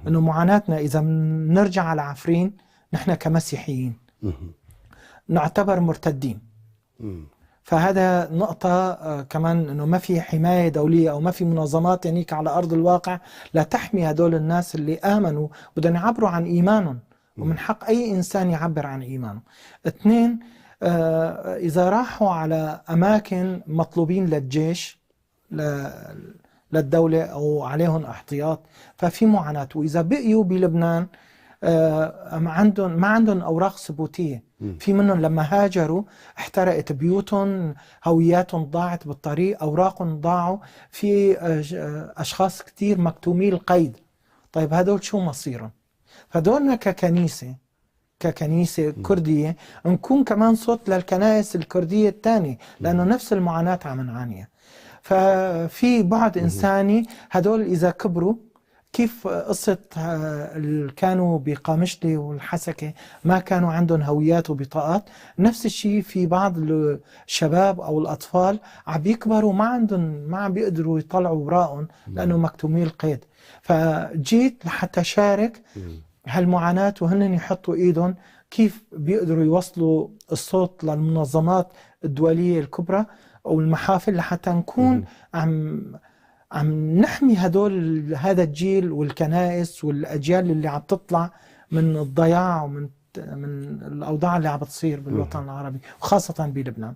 انه معاناتنا اذا بنرجع على عفرين، نحن كمسيحيين نعتبر مرتدين. فهذا نقطة كمان، انه ما في حماية دولية او ما في منظمات يعنيك على ارض الواقع لا تحمي هدول الناس اللي امنوا بدهم يعبروا عن ايمانهم، ومن حق اي انسان يعبر عن ايمانه. اثنين، اذا راحوا على اماكن مطلوبين للجيش للدولة او عليهم احتياط، ففي معاناة. واذا بقيوا بلبنان ما عندهم اوراق ثبوتيه. في منهم لما هاجروا احترقت بيوتهم، هوياتهم ضاعت بالطريق، اوراقهم ضاعوا. في اشخاص كتير مكتومي القيد. طيب هدول شو مصيرهم؟ فدولنا ككنيسة كردية نكون كمان صوت للكنائس الكردية الثانية، لأنه نفس المعاناة عم نعانيها. ففي بعد إنساني. هدول إذا كبروا، كيف قصة كانوا بقامشلي والحسكة ما كانوا عندهم هويات وبطاقات، نفس الشيء في بعض الشباب أو الأطفال عم بيكبروا ما عم بيقدروا يطلعوا وراءهم لأنه مكتومي القيد. فجيت لحتى شارك هالمعاناة، وهن يحطوا إيدهم كيف بيقدروا يوصلوا الصوت للمنظمات الدولية الكبرى أو المحافل، لحتى نكون عم نحمي هذا الجيل والكنائس والأجيال اللي عم تطلع من الضياع ومن الأوضاع اللي عم بتصير بالوطن العربي وخاصة بلبنان.